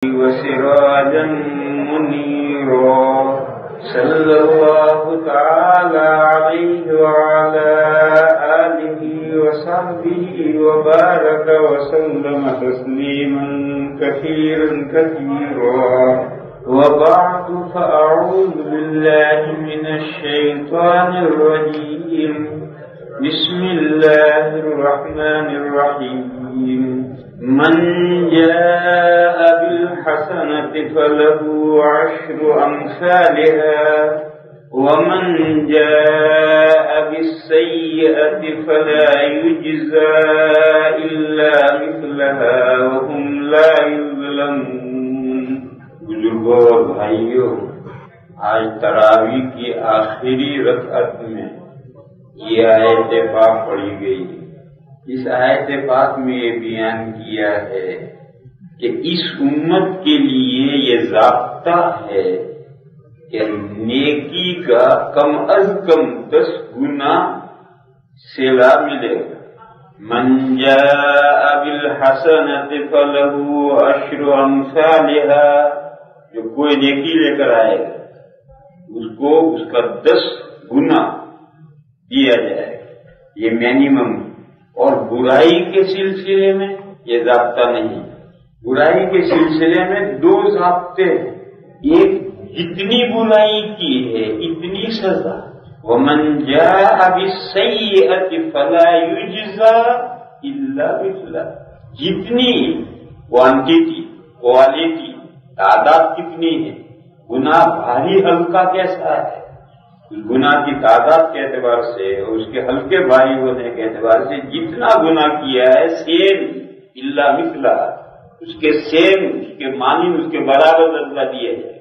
وسراجا منيرا صلى الله تعالى عليه وعلى آله وصحبه وبارك وسلم تسليما كثيرا وبعد فأعوذ بالله من الشيطان الرجيم بسم الله الرحمن الرحيم من جاء بالحسنة فله 10 أمثالها ومن جاء بالسيئة فلا يجزى إلا مثلها وهم لا يظلمون۔ بزرگوں اور بھائیوں، آج تراویح کی آخری رکعت میں یہ آیت پاک پڑھی گئی۔ اس آیت پاک میں یہ بیان کیا ہے کہ اس امت کے لیے یہ ضابطہ ہے کہ نیکی کا کم از کم 10 گنا صلہ ملے گا۔ من جاء بالحسنۃ فلہ 10 امثالھا، جو کوئی نیکی لے کر آئے گا اس کو اس کا 10 گنا دیا جائے گا، یہ مینیمم۔ اور برائی کے سلسلے میں یہ ضابطہ نہیں۔ برائی کے سلسلے میں 2 ضابطے ہیں۔ ایک، جتنی برائی کی ہے اتنی سزا۔ وَمَنْ جَاءَ بِالسَّيِّئَةِ فَلَا يُجْزَى إِلَّا مِثْلَهَا، جتنی کوانٹٹی، کوالٹی، تعداد کتنی ہے، گناہ بھاری ہلکا کیسا ہے، گناہ کی تعداد کے اعتبار سے اور اس کے ہلکے بھاری ہونے کے اعتبار سے جتنا گناہ کیا ہے سیم الا مثلا، اس کے سیم، اس کے مانی، اس کے برابر بدلہ دیا جائے۔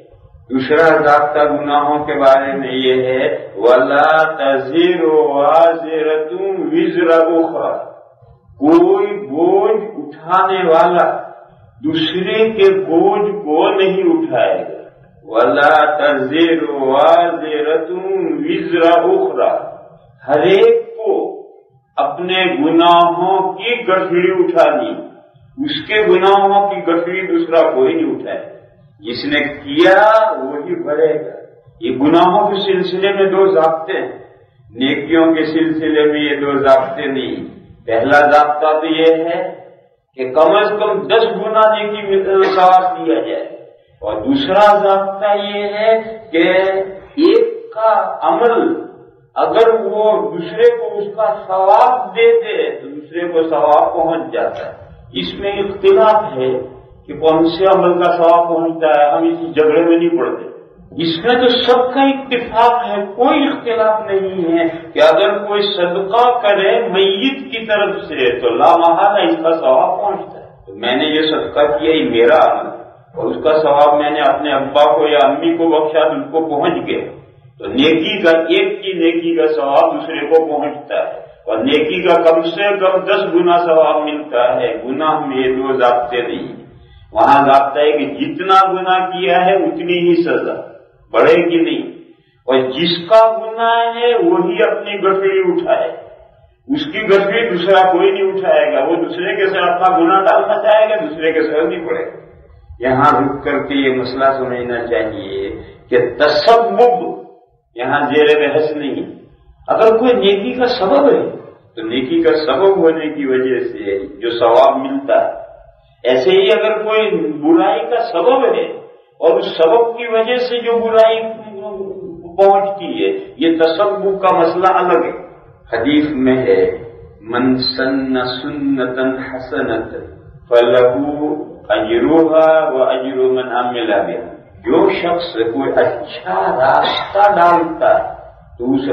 دوسرا ضابطہ گناہوں کے بارے میں یہ ہے وَلَا تَزِرُ وَازِرَةٌ وِزْرَ أُخْرَىٰ، کوئی بوجھ اٹھانے والا دوسرے کے بوجھ کو نہیں اٹھائے گا۔ وَلَا تَزِرُ وَازِرَةٌ وِزْرَ أُخْرَىٰ، ہر ایک کو اپنے گناہوں کی گٹھڑی اٹھانی، اس کے گناہوں کی گٹھڑی دوسرا کوئی نہیں اٹھائے، جس نے کیا وہی بھرے گا۔ یہ گناہوں کے سلسلے میں 2 ضابطے ہیں، نیکیوں کے سلسلے میں یہ 2 ضابطے نہیں۔ پہلا ضابطہ تو یہ ہے کہ کم از کم 10 گنا نیکی ثواب دیا جائے، اور دوسرا ضابطہ یہ ہے کہ ایک کا عمل اگر وہ دوسرے کو اس کا ثواب دے دے تو دوسرے کو ثواب پہنچ جاتا ہے۔ اس میں اختلاف ہے کہ کون سے عمل کا ثواب پہنچتا ہے، ہم اس جھگڑے میں نہیں پڑتے۔ اس میں تو سب کا اتفاق ہے، کوئی اختلاف نہیں ہے کہ اگر کوئی صدقہ کرے میت کی طرف سے تو لا محالہ اس کا ثواب پہنچتا ہے۔ تو میں نے یہ صدقہ کیا، یہ میرا عمل، اور اس کا ثواب میں نے اپنے ابا کو یا امی کو بخشا تو ان کو پہنچ گیا۔ تو نیکی کا، ایک کی نیکی کا ثواب دوسرے کو پہنچتا ہے، اور نیکی کا کم سے کم 10 گنا ثواب ملتا ہے۔ گناہ میں یہ 2 ضابطے نہیں، وہاں ضابطہ ہے کہ جتنا گناہ کیا ہے اتنی ہی سزا، بڑھے گی نہیں۔ اور جس کا گناہ ہے وہی اپنی گٹھڑی اٹھائے، اس کی گٹھڑی دوسرا کوئی نہیں اٹھائے گا، وہ دوسرے کے سر اپنا گناہ ڈالنا چاہے گا، دوسرے کے سر نہیں پڑے گا۔ یہاں رک کر کے یہ مسئلہ سمجھنا چاہیے کہ تسبب یہاں زیر بحث نہیں۔ اگر کوئی نیکی کا سبب ہے تو نیکی کا سبب ہونے کی وجہ سے جو ثواب ملتا ہے، ایسے ہی اگر کوئی برائی کا سبب ہے اور اس سبب کی وجہ سے جو برائی پہنچتی ہے، یہ تسبب کا مسئلہ الگ ہے۔ حدیث میں ہے من سن سنتا حسنۃ فلہ اجرها واجر من عمل بها، جو شخص کوئی اچھا راستہ ڈالتا ہے تو اس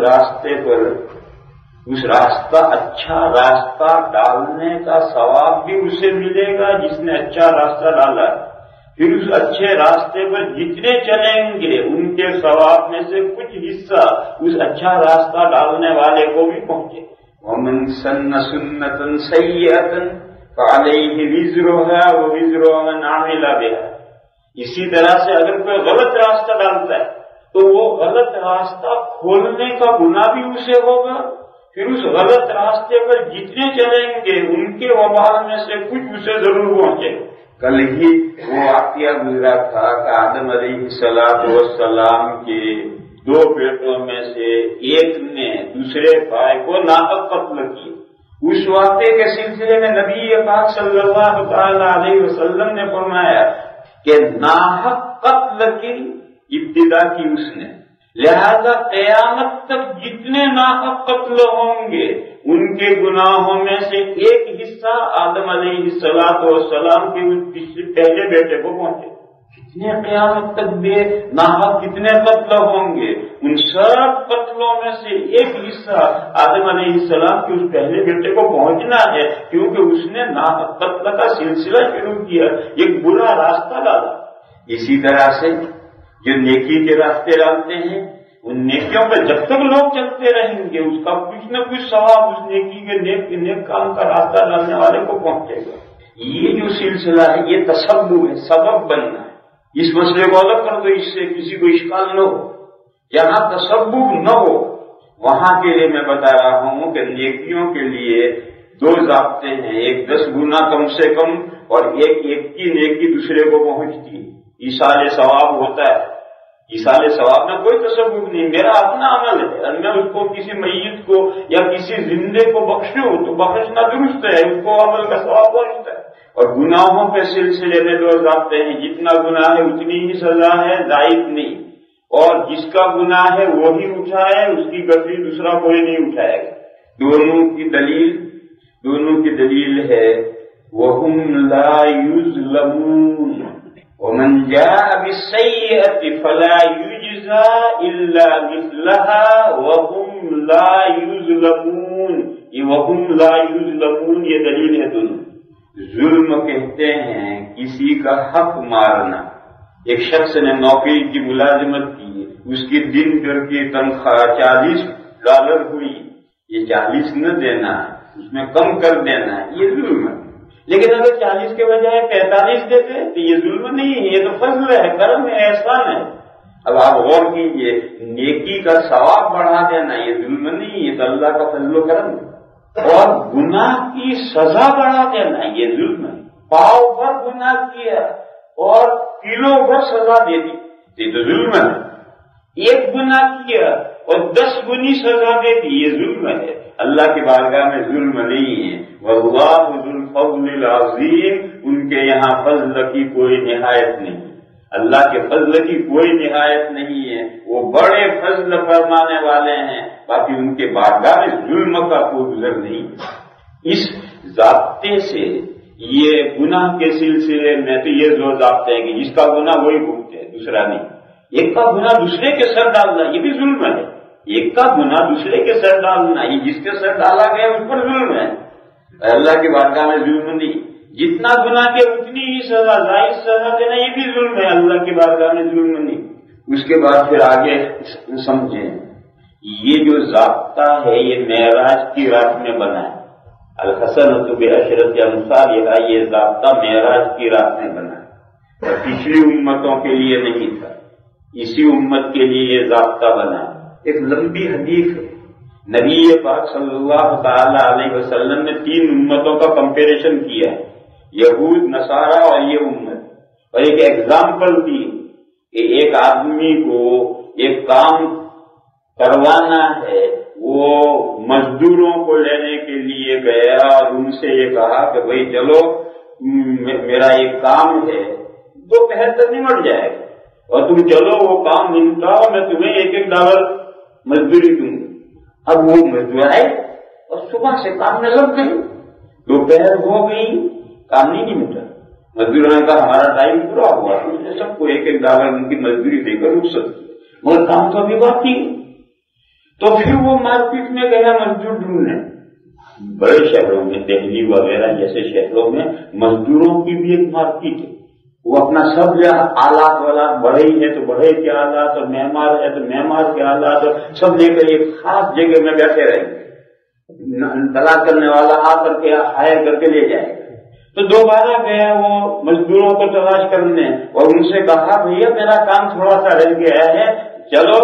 راستہ اچھا راستہ ڈالنے کا ثواب بھی اسے ملے گا جس نے اچھا راستہ ڈالا ہے، پھر اس اچھے راستے پر جتنے چلیں گے ان کے ثواب میں سے کچھ حصہ اس اچھا راستہ ڈالنے والے کو بھی پہنچے۔ وَمَن سَنَّ سُنَّةً سَيِّئَةً فَعَلَيْهِ وِزْرُهَا وَوِزْرُ مَنْ عَمِلَ بِهَا، اسی طرح سے اگر کوئی غلط راستہ ڈالتا ہے تو وہ غلط راستہ کھولنے کا گناہ بھی اسے ہوگا، پھر اس غلط راستے پر جتنے چلیں گے ان کے وبال میں سے کچھ اسے ضرور پہنچے، کل ہی وہ واقعہ گزرا تھا کہ آدم علیہ السلام کے 2 بیٹوں میں سے ایک نے دوسرے بھائی کو ناحق قتل کیا۔ اس واقعے کے سلسلے میں نبی پاک صلی اللہ تعالی علیہ وسلم نے فرمایا کہ ناحق قتل کی ابتدا کی اس نے، لہذا قیامت تک جتنے ناحق قتل ہوں گے ان کے گناہوں میں سے ایک حصہ آدم علیہ السلام کے اس پہلے بیٹے کو پہنچے۔ کتنے قیامت تک بے ناحق کتنے قتل ہوں گے، ان سب قتلوں میں سے ایک حصہ آدم علیہ السلام کے اس پہلے بیٹے کو پہنچنا ہے، کیونکہ اس نے ناحق قتل کا سلسلہ شروع کیا، ایک برا راستہ ڈالا۔ اسی طرح سے جو نیکی کے راستے ڈالتے ہیں، ان نیکیوں پہ جب تک لوگ چلتے رہیں گے اس کا کچھ نہ کچھ ثواب اس نیکی کے نیک کام کا راستہ ڈالنے والے کو پہنچے گا۔ یہ جو سلسلہ ہے یہ تسبب ہے، سبب بننا ہے۔ اس مسئلے کو الگ کر دو، اس سے کسی کو اشکال نہ ہو۔ جہاں تسبب نہ ہو وہاں کے لیے میں بتا رہا ہوں کہ نیکیوں کے لیے 2 ضابطے ہیں، ایک 10 گنا کم سے کم، اور ایک کی نیکی دوسرے کو پہنچتی ہے، ایصال ثواب ہوتا ہے۔ ایصال ثواب میں کوئی تسبب نہیں، میرا اپنا عمل ہے، اور میں اس کو کسی میت کو یا کسی زندے کو بخشوں تو بخشنا درست ہے، اس کو عمل کا ثواب پہنچتا ہے۔ اور گناہوں کے سلسلے میں 2 ضابطے ہیں، جتنا گناہ ہے اتنی ہی سزا ہے، زائد نہیں، اور جس کا گناہ ہے وہی اٹھائے، اس کی گردی دوسرا کوئی نہیں اٹھائے گا۔ دونوں کی دلیل ہے وَهُمْ لَا يُظْلَمُونَ وَمَنْ جَاءَ بِالسَّيِّئَةِ فَلَا يُجْزَى إِلَّا مِثْلَهَا وَهُمْ لَا يُظْلَمُونَ۔ یہ وَهُمْ لَا يُظْلَمُونَ یہ دلیل ہے دونوں۔ ظلم کہتے ہیں کسی کا حق مارنا۔ ایک شخص نے نوکری کی ملازمت کی، اس کی دن بھر کی تنخواہ $40 ہوئی، یہ 40 نہ دینا، اس میں کم کر دینا، یہ ظلم ہے۔ لیکن اگر 40 کے بجائے 45 دیتے تو یہ ظلم نہیں ہے، یہ تو فضل ہے، کرم ہے، احسان ہے۔ اب آپ غور کیجئے، نیکی کا ثواب بڑھا دینا یہ ظلم نہیں، یہ تو اللہ کا فضل و کرم ہے۔ اور گناہ کی سزا بڑھا دینا یہ ظلم ہے۔ پاؤ بھر گناہ کیا اور کلو بھر سزا دے دی، یہ تو ظلم ہے۔ ایک گناہ کیا اور 10 گنی سزا دے دی، یہ ظلم ہے۔ اللہ کی بارگاہ میں ظلم نہیں ہے۔ واللہ ذو الفضل العظیم، ان کے یہاں فضل کی کوئی نہایت نہیں، اللہ کے فضل کی کوئی نہایت نہیں ہے، وہ بڑے فضل فرمانے والے ہیں، باقی ان کے بارگاہ میں ظلم کا کوئی گزر نہیں۔ اس ضابطے سے یہ گناہ کے سلسلے میں تو یہ 2 ضابطے ہیں کہ جس کا گناہ وہی بھگتے ہے، دوسرا نہیں۔ ایک کا گناہ دوسرے کے سر ڈالنا یہ بھی ظلم ہے، ایک کا گناہ دوسرے کے سر ڈالنا، یہ جس کے سر ڈالا گیا اس پر ظلم ہے، اللہ کی بارگاہ میں ظلم نہیں۔ جتنا گناہ کیا اتنی ہی سزا، زائد سزا دینا یہ بھی ظلم ہے، اللہ کی بارگاہ میں ظلم نہیں۔ اس کے بعد پھر آگے سمجھیں، یہ جو ضابطہ ہے یہ معراج کی رات میں بنا ہے، الحسنۃ بعشرۃ امثالھا، یہ ضابطہ معراج کی رات میں بنا ہے، اور پچھلی امتوں کے لیے نہیں تھا، اسی امت کے لیے یہ ضابطہ بنا ہے۔ ایک لمبی حدیث ہے، نبی پاک صلی اللہ تعالی علیہ وسلم نے 3 امتوں کا کمپیریشن کیا ہے، یہود، نصارہ اور یہ امت، اور ایک ایگزامپل دی کہ ایک آدمی کو ایک کام کروانا ہے، وہ مزدوروں کو لینے کے لیے گیا اور ان سے یہ کہا کہ بھئی چلو میرا ایک کام ہے، دوپہر تک نمٹ جائے گا، اور تم چلو وہ کام نمٹاؤ، میں تمہیں $1 مزدوری دوں گا۔ اب وہ مزدور آئے اور صبح سے کام میں لگ گئی، دوپہر ہو گئی، کام نہیں نمٹا۔ مزدوروں نے کہا ہمارا ٹائم پورا ہوا، اس نے سب کو $1 ان کی مزدوری دے کر رخصت کیا، مگر کام تو ابھی باقی۔ تو پھر وہ مارکیٹ میں گیا مزدور ڈھونڈنے، بڑے شہروں میں، دہلی وغیرہ جیسے شہروں میں مزدوروں کی بھی ایک مارکیٹ ہے، وہ اپنا سب آلات والات، بڑھے ہی ہے تو بڑھے کے آلات، اور معمار ہے تو معمار کے آلات، اور سب لے کر ایک خاص جگہ میں بیٹھے رہیں گے، تلاش کرنے والا آ کر کے ہائر کر کے لے جائے گا۔ تو دوبارہ گیا وہ مزدوروں کو تلاش کرنے اور ان سے کہا بھیا میرا کام تھوڑا سا رہ گیا ہے، چلو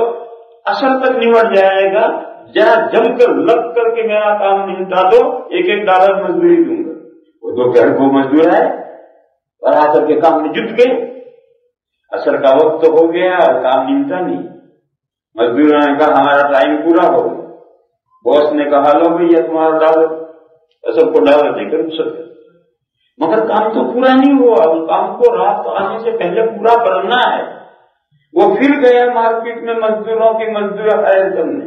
اصل تک نمٹ جائے گا، ذرا جم کر لگ کر کے میرا کام نمٹا دو، $1 مزدوری دوں گا۔ وہ دوپہر کو مزدور آئے اور آ کر کے کام میں جٹ گئے. عصر کا وقت تو ہو گیا اور کام نمٹا نہیں. مزدوروں نے کہا ہمارا ٹائم پورا ہو گیا. باس نے کہا لو بھیا تمہارا ڈالر، سب کو ڈالر دے کر سکتے، مگر کام تو پورا نہیں ہوا. اس کام کو رات آنے سے پہلے پورا کرنا ہے. وہ پھر گیا مارکیٹ میں مزدوروں کی مزدور ہائر کرنے،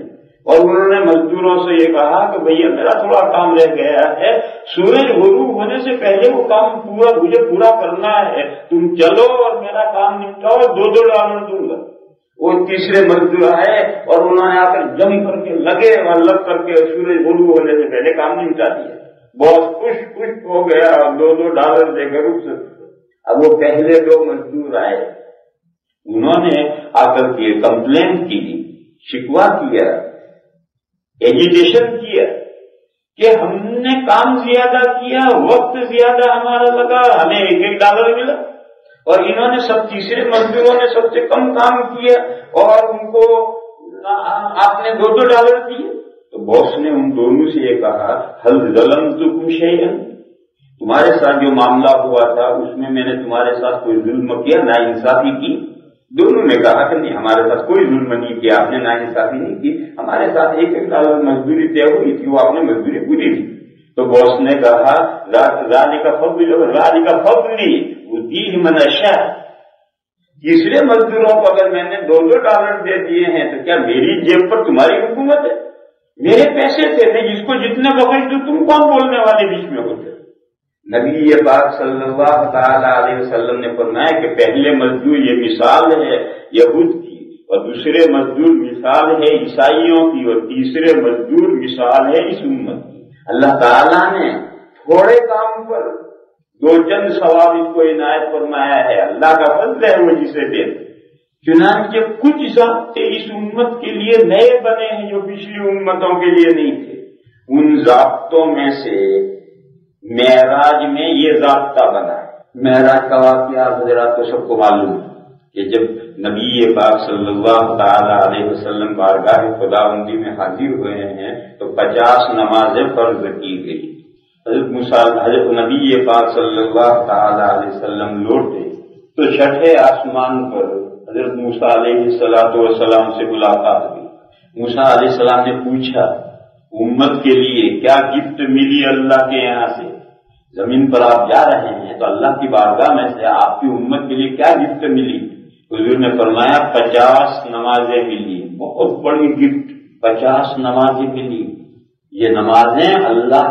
اور انہوں نے مزدوروں سے یہ کہا کہ بھیا میرا تھوڑا کام رہ گیا ہے، سورج غروب ہونے سے پہلے وہ کام مجھے پورا کرنا ہے، تم چلو اور میرا کام نپٹاؤ، $2 دوں گا. وہ تیسرے مزدور آئے اور انہوں نے آ کر جم کر کے لگے اور لگ کر کے سورج غروب ہونے سے پہلے کام نپٹا دیا. بہت خوش ہو گیا اور $2 دے کر رک سکتے. اب وہ پہلے 2 مزدور آئے، انہوں نے آ کر کے کمپلین کی، شکوہ کیا، ایجیٹیشن کیا کہ ہم نے کام زیادہ کیا، وقت زیادہ ہمارا لگا، ہمیں $1 ملا، اور انہوں نے سب تیسرے مزدوروں نے سب سے کم کام کیا اور ان کو آپ نے $2 دیے. تو باس نے ان دونوں سے یہ کہا هل ظلمتكم شيئا، تمہارے ساتھ جو معاملہ ہوا تھا اس میں نے تمہارے ساتھ کوئی ظلم کیا، ناانصافی کی؟ دونوں نے کہا کہ نہیں، ہمارے ساتھ کوئی ظلم نہیں کیا، آپ نے ناانصافی نہیں کی، ہمارے ساتھ $1 مزدوری طے ہوئی تھی، وہ آپ نے مزدوری پوری کی. تو باس نے کہا ذالک فضلی اؤتیہ من اشاء، تیسرے مزدوروں کو اگر میں نے $2 دے دیے ہیں تو کیا میری جیب پر تمہاری حکومت ہے؟ میرے پیسے تھے، میں جس کو جتنے بخش دوں، تم کون بولنے والے بیچ میں ہوتے؟ نبی پاک صلی اللہ تعالی علیہ وسلم نے فرمایا کہ پہلے مزدور یہ مثال ہے یہود کی، اور دوسرے مزدور مثال ہے عیسائیوں کی، اور تیسرے مزدور مثال ہے اس امت کی. اللہ تعالیٰ نے تھوڑے کام پر 2 چند ثواب اس کو عنایت فرمایا ہے. اللہ کا فضل ہے وہ جسے دے. چنانچہ کچھ ضابطے اس امت کے لیے نئے بنے ہیں جو پچھلی امتوں کے لیے نہیں تھے. ان ضابطوں میں سے معراج میں یہ ضابطہ بنا ہے. معراج کا واقعہ حضرات کو سب کو معلوم ہے کہ جب نبی پاک صلی اللہ تعالی علیہ وسلم بارگاہ خداوندی میں حاضر ہوئے ہیں تو 50 نمازیں فرض کی گئی. حضرت نبی پاک صلی اللہ تعالی علیہ وسلم لوٹے تو چھٹے آسمان پر حضرت موسیٰ علیہ السلام سے ملاقات ہوئی. موسیٰ علیہ السلام نے پوچھا امت کے لیے کیا گفٹ ملی اللہ کے یہاں سے؟ زمین پر آپ جا رہے ہیں تو اللہ کی بارگاہ میں سے آپ کی امت کے لیے کیا گفٹ ملی؟ حضور نے فرمایا 50 نمازیں ملی. بہت بڑی گفٹ، 50 نمازیں ملی. یہ نمازیں اللہ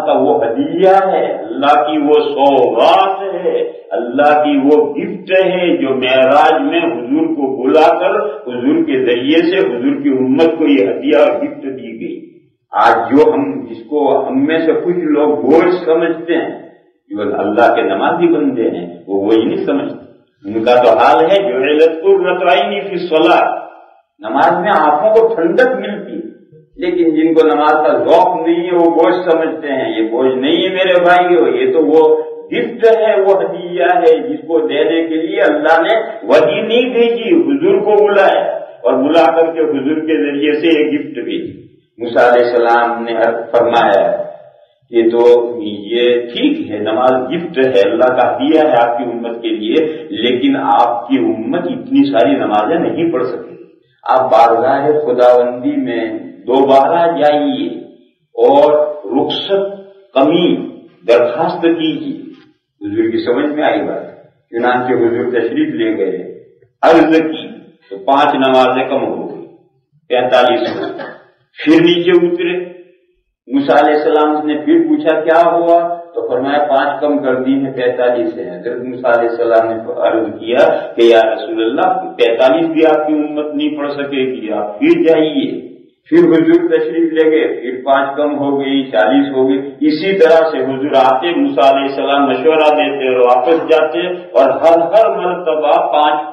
کا وہ ہدیہ ہے، اللہ کی وہ سوغات ہے، اللہ کی وہ گفٹ ہے جو معراج میں حضور کو بلا کر حضور کے ذریعے سے حضور کی امت کو یہ ہدیہ اور گفٹ دی گئی. آج جس کو ہم میں سے کچھ لوگ بوجھ سمجھتے ہیں، جو اللہ کے نمازی بندے ہیں وہ وہی نہیں سمجھتے. ان کا تو حال ہے جو قرۃ عین فی الصلاۃ، نماز میں آنکھوں کو ٹھنڈک ملتی، لیکن جن کو نماز کا ذوق نہیں ہے وہ بوجھ سمجھتے ہیں. یہ بوجھ نہیں ہے میرے بھائیو، یہ تو وہ گفٹ ہے، وہ ہدیہ ہے جس کو دینے کے لیے اللہ نے وحی نہیں بھیجی، حضور کو بلایا اور بلا کر کے حضور کے ذریعے سے یہ گفٹ بھیجی. موسیٰ علیہ السلام نے فرمایا کہ تو یہ ٹھیک ہے، نماز گفٹ ہے، اللہ کا ہدیہ ہے آپ کی امت کے لیے، لیکن آپ کی امت اتنی ساری نمازیں نہیں پڑھ سکتی. آپ بارگاہ خداوندی میں دوبارہ جائیے اور رخصت کمی درخواست کیجیے. حضور کی سمجھ میں آئی بات، چنانچہ حضور تشریف لے گئے، عرض کی تو 5 نمازیں کم ہو گئی، 45 ہو گئی. پھر نیچے اترے، موسیٰ علیہ السلام نے پھر پوچھا کیا ہوا تو فرمایا 5 کم کر دی ہیں، 45 ہیں. حضرت موسیٰ علیہ السلام نے عرض کیا کہ یا رسول اللہ 45 بھی آپ کی امت نہیں پڑھ سکے گی، آپ پھر جائیے. پھر حضور تشریف لے گئے، پھر 5 کم ہو گئی، 40 ہو گئی. اسی طرح سے حضور آتے، موسیٰ علیہ السلام مشورہ دیتے اور واپس جاتے، اور ہر مرتبہ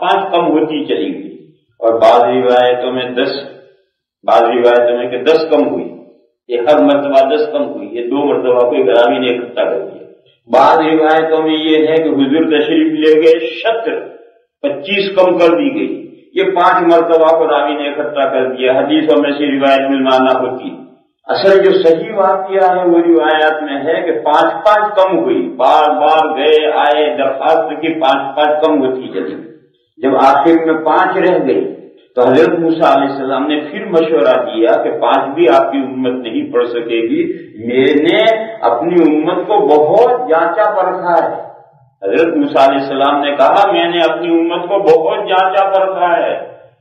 5 کم ہوتی چلی گئی. اور بعض روایتوں میں 10، بعض روایتوں میں کہ 10 کم ہوئی. یہ ہر مرتبہ 10 کم ہوئی، یہ 2 مرتبہ کوئی گرامی نے اکٹھا کر دیا. بعض روایتوں میں یہ ہے کہ حضور تشریف لے گئے، شطر 25 کم کر دی گئی. یہ 5 مرتبہ کو راوی نے اکٹھا کر دیا. حدیثوں میں سے روایت ملمانہ ہوتی. اصل جو صحیح واقعہ ہے وہ روایات میں ہے کہ 5 کم ہوئی، بار بار گئے آئے درخواست کی، 5 کم ہوتی چلی، جب آخر میں 5 رہ گئی تو حضرت موسیٰ علیہ السلام نے پھر مشورہ دیا کہ 5 بھی آپ کی امت نہیں پڑھ سکے گی، میں نے اپنی امت کو بہت جانچا پرکھا ہے۔ حضرت موسیٰ علیہ السلام نے کہا میں نے اپنی امت کو بہت جانچا پرکھا ہے،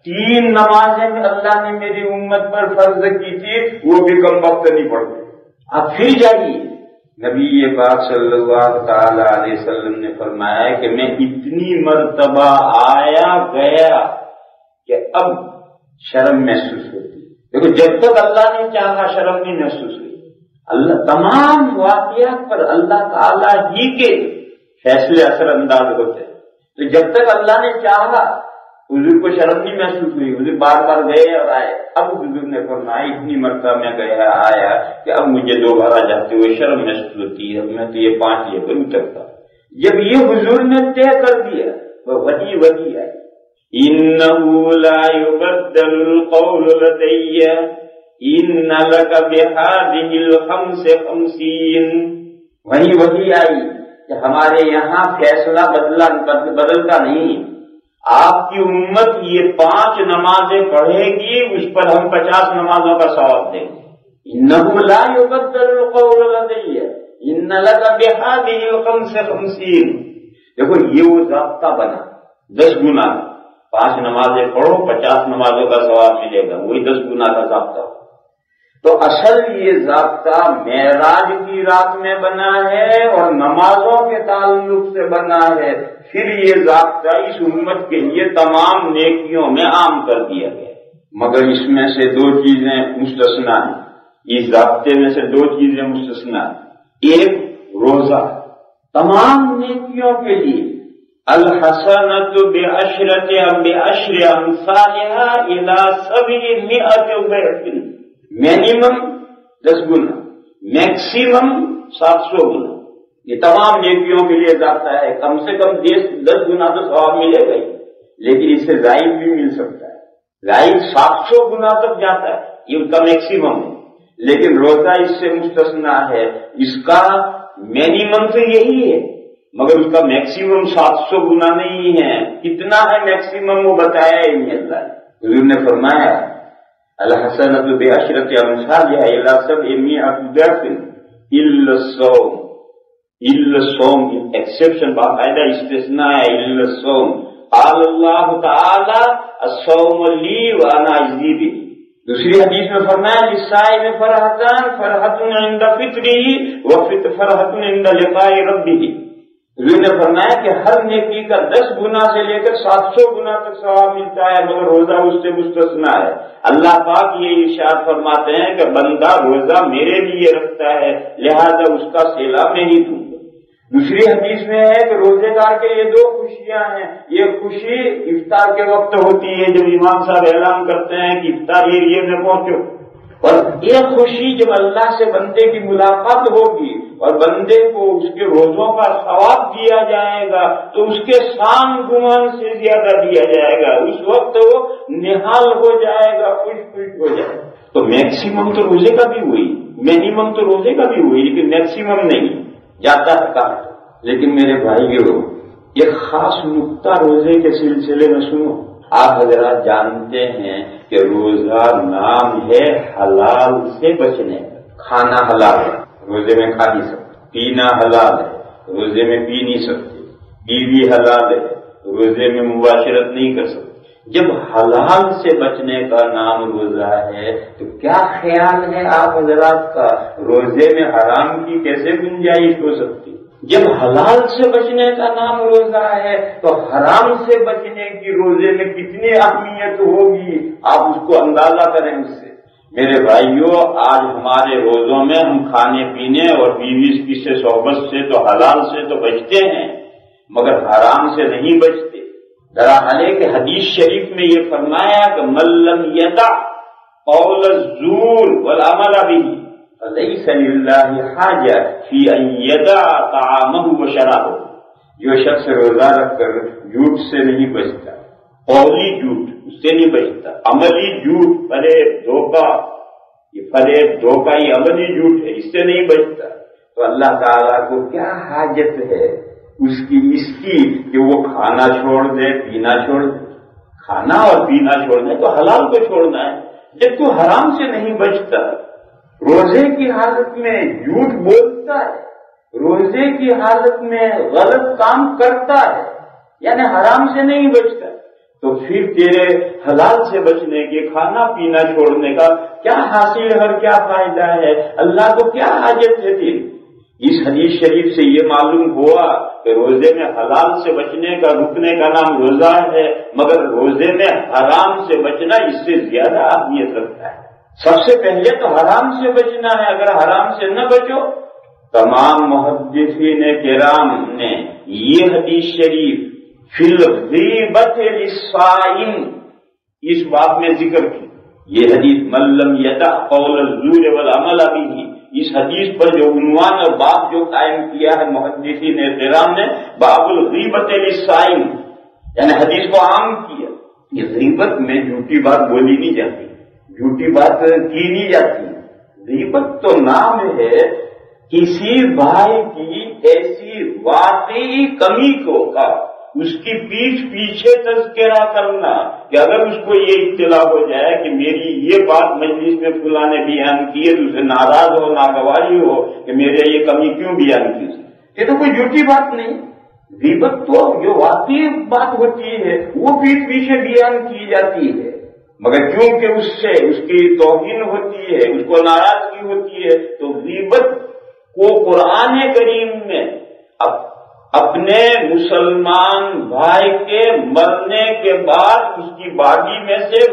3 نمازیں اللہ نے میری امت پر فرض کی تھی وہ بھی کم وقت نہیں پڑھتے، آپ پھر جائیے۔ نبی پاک صلی اللہ تعالی علیہ وسلم نے فرمایا کہ میں اتنی مرتبہ آیا گیا کہ اب شرم محسوس ہوتی، دیکھو جب تک اللہ نے چاہا شرم نہیں محسوس ہوئی، اللہ تمام واقعات پر اللہ تعالی ہی کے فیصلے اثر انداز ہوتے ہیں، تو جب تک اللہ نے چاہا حضور کو شرم نہیں محسوس ہوئی، حضور بار بار گئے اور آئے، اب حضور نے فرمایا اتنی مرتبہ میں گیا آیا کہ اب مجھے دوبارہ جاتے ہوئے شرم محسوس ہوتی ہے، میں تو یہ 5 لے کر اترتا۔ جب یہ حضور نے طے کر دیا وہ وحی آئی، إِنَّهُ لَا يُبَدَّلُ الْقَوْلُ لَدَيَّ إِنَّ لَكَ بِهَٰذِهِ الْخَمْسِ خَمْسِينَ، وحی آئی کہ ہمارے یہاں فیصلہ بدلتا نہیں، آپ کی امت یہ 5 نمازیں پڑھے گی، اس پر ہم 50 نمازوں کا ثواب دیں گے۔ إِنَّهُ لَا يُبَدَّلُ الْقَوْلُ لَدَيَّ إِنَّ لَكَ بِهَٰذِهِ الْخَمْسِ خَمْسِينَ، دیکھو یہ وہ ضابطہ بنا 10 گنا، 5 نمازیں پڑھو 50 نمازوں کا ثواب ملے گا، وہی 10 گنا کا ضابطہ۔ تو اصل یہ ضابطہ معراج کی رات میں بنا ہے اور نمازوں کے تعلق سے بنا ہے، پھر یہ ضابطہ اس امت کے لیے تمام نیکیوں میں عام کر دیا گیا، مگر اس میں سے 2 چیزیں مستثنا ہیں، اس ضابطے میں سے 2 چیزیں مستثنا ہیں۔ ایک روزہ تمام نیکیوں کے لیے، الحسنۃ بعشر امثالها الى 700 ضعف، مینیمم 10 گنا، میکسیمم 700 گنا، یہ تمام نیکیوں کے لیے ضابطہ ہے۔ کم سے کم 10 گنا تو ثواب ملے گا ہی، لیکن اس سے زائد بھی مل سکتا ہے، زائد 700 گنا تک جاتا ہے، یہ ان کا میکسیمم ہے، لیکن روزہ اس سے مستثنا ہے، اس کا مینیمم تو یہی ہے مگر اس کا میکسیمم 700 گنا نہیں ہے۔ کتنا ہے میکسیمم وہ بتایا ہی نہیں اللہ نے، حضور نے فرمایا الحسنۃ بعشرۃ امثالها الى 700 ضعف الا الصوم، الا الصوم ایکسیپشن، باقاعدہ استثناء ہے، الا الصوم، قال اللہ تعالی الصوم لی وانا اجزی بہ، دوسری حدیث میں فرمایا للصائم فرحتان، فرحۃ عند فطرہ وفرحۃ عند لقاء ربہ، حضور نے فرمایا کہ ہر نیکی کا 10 گنا سے لے کر 700 گنا تک ثواب ملتا ہے، مگر روزہ اس سے مستثنا ہے۔ اللہ پاک یہ ارشاد فرماتے ہیں کہ بندہ روزہ میرے لیے رکھتا ہے لہذا اس کا صلہ میں ہی دوں گا۔ دوسری حدیث میں ہے کہ روزے دار کے لیے 2 خوشیاں ہیں، یہ خوشی افطار کے وقت ہوتی ہے جب امام صاحب اعلان کرتے ہیں کہ افطار ایریے میں پہنچو، اور یہ خوشی جب اللہ سے بندے کی ملاقات ہوگی اور بندے کو اس کے روزوں کا ثواب دیا جائے گا تو اس کے سام گمان سے زیادہ دیا جائے گا، اس وقت وہ نہال ہو جائے گا، خوش ہو جائے گا۔ تو میکسیمم تو روزے کا بھی ہوئی، مینیمم تو روزے کا بھی ہوئی، لیکن میکسیمم نہیں جاتا ہے کہا۔ لیکن میرے بھائیوں ایک خاص نقطہ روزے کے سلسلے میں سنو، آپ حضرات جانتے ہیں کہ روزہ نام ہے حلال سے بچنے، کھانا حلال ہے، روزے میں کھا نہیں سکتے، پینا حلال ہے، روزے میں پی نہیں سکتے، بیوی حلال ہے، روزے میں مباشرت نہیں کر سکتے۔ جب حلال سے بچنے کا نام روزہ ہے تو کیا خیال ہے آپ حضرات کا روزے میں حرام کی کیسے گنجائش ہو سکتی؟ جب حلال سے بچنے کا نام روزہ ہے تو حرام سے بچنے کی روزے میں کتنی اہمیت ہوگی، آپ اس کو اندازہ کریں اس سے۔ میرے بھائیوں آج ہمارے روزوں میں ہم کھانے پینے اور بیوی کی سے صحبت سے تو حلال سے تو بچتے ہیں مگر حرام سے نہیں بچتے۔ دراصل کہ حدیث شریف میں یہ فرمایا کہ من لم یدع قول الزور والعمل به فلیس للہ حاجہ فی ان یدع طعامہ وشرابہ، جو شخص روزہ رکھ کر جھوٹ سے نہیں بچتا، قولی جھوٹ اس سے نہیں بچتا، عملی جھوٹ، فریب، دھوکہ، یہ فریب دھوکہ یہ عملی جھوٹ ہے، اس سے نہیں بچتا۔ تو اللہ تعالیٰ کو کیا حاجت ہے اس کی کہ وہ کھانا چھوڑ دے، پینا چھوڑ دے؟ کھانا اور پینا چھوڑنا ہے تو حلال کو چھوڑنا ہے۔ جب تو حرام سے نہیں بچتا، روزے کی حالت میں جھوٹ بولتا ہے، روزے کی حالت میں غلط کام کرتا ہے، یعنی حرام سے نہیں بچتا، تو پھر تیرے حلال سے بچنے کے، کھانا پینا چھوڑنے کا کیا حاصل ہے اور کیا فائدہ ہے؟ اللہ کو کیا حاجت ہے تیری؟ اس حدیث شریف سے یہ معلوم ہوا کہ روزے میں حلال سے بچنے کا، رکنے کا نام روزہ ہے، مگر روزے میں حرام سے بچنا اس سے زیادہ اہمیت رکھتا ہے۔ سب سے پہلے تو حرام سے بچنا ہے، اگر حرام سے نہ بچو۔ تمام محدثین کرام نے یہ حدیث شریف فی الغیبۃ للصائم اس باب میں ذکر کی۔ یہ حدیث من لم یدع قول الزور والعمل بہ، اس حدیث پر جو عنوان اور باب جو قائم کیا ہے محدثین کرام نے، باب الغیبۃ للصائم، یعنی حدیث کو عام کیا۔ یہ غیبت میں جھوٹی بات بولی نہیں جاتی، جھوٹی بات کی نہیں جاتی۔ غیبت تو نام ہے کسی بھائی کی ایسی واقعی کمی کو کا اس کی پیٹھ پیچھے تذکرہ کرنا کہ اگر اس کو یہ اطلاع ہو جائے کہ میری یہ بات مجلس میں فلاں نے بیان کی ہے تو اسے ناراض ہو، ناگواری ہو کہ میرے یہ کمی کیوں بیان کی، یہ تو کوئی جھوٹی بات نہیں۔ غیبت تو جو واقعی بات ہوتی ہے وہ پیٹھ پیچھے بیان کی جاتی ہے، مگر کیونکہ اس سے اس کی توہین ہوتی ہے، اس کو ناراضگی ہوتی ہے، تو غیبت کو قرآن کریم میں اپنے مسلمان بھائی کے مرنے کے بعد اس کی باڈی میں سے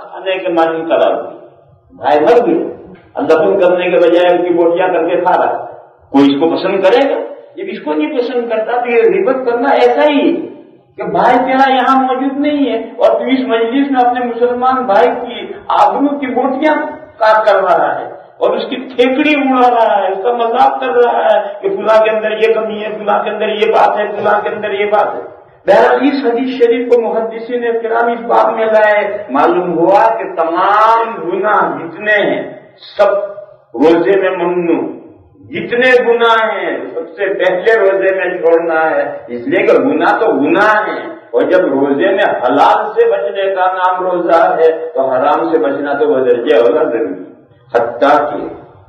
کھانے کے معنی قرار دی۔ بھائی مر گئے، دفن کرنے کے بجائے اس کی بوٹیاں کر کے کھا رہا ہے، کوئی اس کو پسند کرے گا؟ جب اس کو نہیں پسند کرتا تو یہ غیبت کرنا ایسا ہی ہے کہ بھائی تیرا یہاں موجود نہیں ہے اور تو اس مجلس میں اپنے مسلمان بھائی کی آبرو کی بوٹیاں کاٹ کر رہا ہے اور اس کی ٹھیکڑی اڑا رہا ہے، اس کا مذاق کر رہا ہے کہ فلاں کے اندر یہ کمی ہے، فلاں کے اندر یہ بات ہے، فلاں کے اندر یہ بات ہے۔ بہرحال اس حدیث شریف کو محدثین کرام اس باب میں لائے، معلوم ہوا کہ تمام گناہ جتنے ہیں سب روزے میں ممنوع، جتنے گناہ ہیں سب سے پہلے روزے میں چھوڑنا ہے، اس لیے کہ گناہ تو گناہ ہے، اور جب روزے میں حلال سے بچنے کا نام روزہ ہے تو حرام سے بچنا تو بدرجہ ہوگا ضروری۔ حتیٰ کہ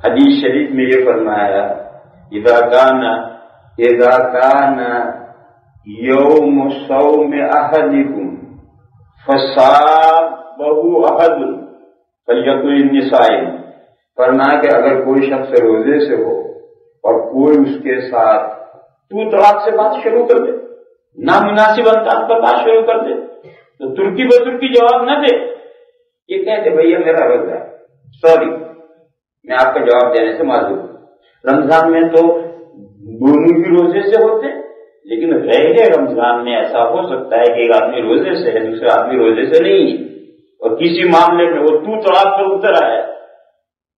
حدیث شریف میں یہ فرمایا اذا کان یوم صوم احدکم فصابہ احد فلیقل انی صائم، فرمایا کہ اگر کوئی شخص روزے سے ہو اور کوئی اس کے ساتھ تو طلاق سے بات شروع کر دے، نامناسب انداز پر بات شروع کر دے، تو ترکی بترکی جواب نہ دے، یہ کہتے بھیا میرا روزہ ہے، سوری میں آپ کا جواب دینے سے معذور ہوں۔ رمضان میں تو دونوں ہی روزے سے ہوتے، لیکن غیر رمضان میں ایسا ہو سکتا ہے کہ ایک آدمی روزے سے ہے، دوسرا آدمی روزے سے نہیں ہے، اور کسی معاملے میں وہ تو طلاق پر اتر آیا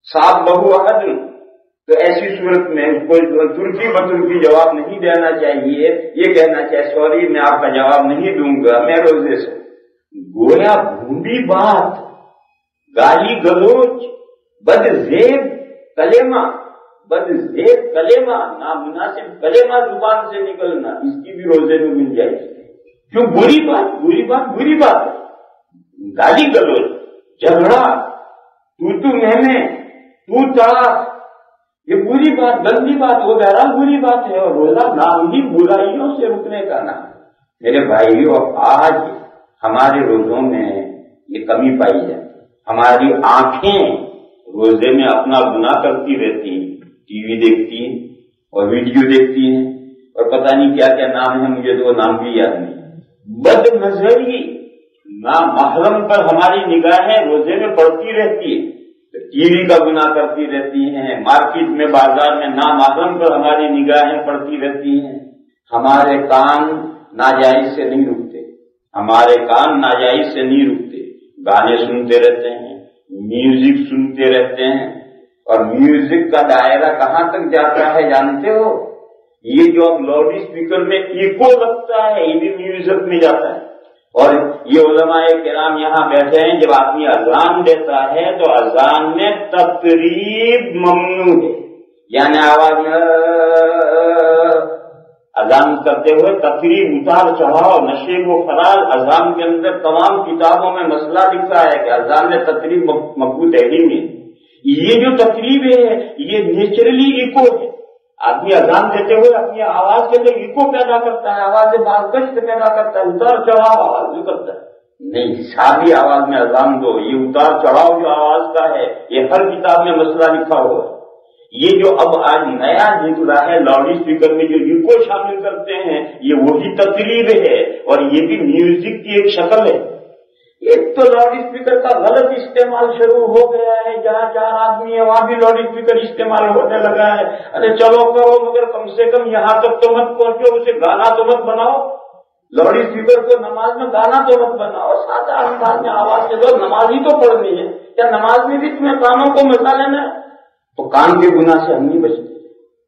صاحب بہو عہد، تو ایسی صورت میں اس کو ترکی بترکی جواب نہیں دینا چاہیے، یہ کہنا چاہیے سوری میں آپ کا جواب نہیں دوں گا، میں روزے سے۔ گویا بھونڈی بات، گالی گلوچ، بدزیب کلمہ، نامناسب کلمہ زبان سے نکلنا، اس کی بھی روزے میں گنجائش ہے۔ کیوں؟ بری بات ہے، گالی گلوچ، جھگڑا، تو میں تو طلاق، یہ بری بات، گندی بات، وہ بہرحال بری بات ہے، اور روزہ نام ہی برائیوں سے رکنے کا نام۔ میرے بھائیوں، آج ہمارے روزوں میں یہ کمی پائی جاتی، ہماری آنکھیں روزے میں اپنا گناہ کرتی رہتی ہیں، ٹی وی دیکھتی ہیں اور ویڈیو دیکھتی ہیں اور پتہ نہیں کیا کیا نام ہے، مجھے تو وہ نام بھی یاد نہیں۔ بد نظری، نامحرم پر ہماری نگاہیں روزے میں پڑتی رہتی ہے، ٹی وی کا گناہ کرتی رہتی ہیں، مارکیٹ میں بازار میں نامحرم پر ہماری نگاہیں پڑتی رہتی ہیں۔ ہمارے کان ناجائز سے نہیں رکتے، گانے سنتے رہتے ہیں، میوزک سنتے رہتے ہیں، اور میوزک کا دائرہ کہاں تک جاتا ہے جانتے ہو؟ یہ جو لاؤڈ اسپیکر میں ایکو لگتا ہے یہ بھی میوزک میں جاتا ہے، اور یہ علماء کرام یہاں بیٹھے ہیں، جب آدمی اذان دیتا ہے تو اذان میں تقریب ممنوع ہے، یعنی آواز میں اذان کرتے ہوئے تقریب، اتار چڑھاؤ، نشیب و فراز، اذان کے اندر تمام کتابوں میں مسئلہ لکھا ہے کہ اذان میں تقریب مقبول تحریم ہے۔ یہ جو تقریب ہے یہ نیچرلی ایکو ہے، آدمی اذان دیتے ہوئے اپنی آواز کے اندر ایکو پیدا کرتا ہے، آواز سے بازگشت پیدا کرتا ہے، اتار چڑھاؤ آواز بھی کرتا ہے۔ نہیں، سادی آواز میں اذان دو، یہ اتار چڑھاؤ جو آواز کا ہے یہ ہر کتاب میں مسئلہ لکھا ہوا ہے۔ یہ جو اب آج نیا نکلا ہے لاؤڈ اسپیکر میں جو ایکو شامل کرتے ہیں، یہ وہی تقریب ہے، اور یہ بھی میوزک کی ایک شکل ہے۔ ایک تو لاؤڈ اسپیکر کا غلط استعمال شروع ہو گیا ہے، جہاں 4 آدمی ہیں وہاں بھی لاؤڈ اسپیکر استعمال ہونے لگا ہے۔ ارے چلو کرو، مگر کم سے کم یہاں تک تو مت پہنچو، اسے گانا تو مت بناؤ، لاؤڈ اسپیکر کو نماز میں گانا تو مت بناؤ، سادہ انداز میں آواز سے دو، نماز ہی تو پڑھنی ہے، کیا نماز میں بھی تمہیں کانوں کو مزہ لینا ہے؟ تو کان کے گناہ سے ہم نہیں بچتے،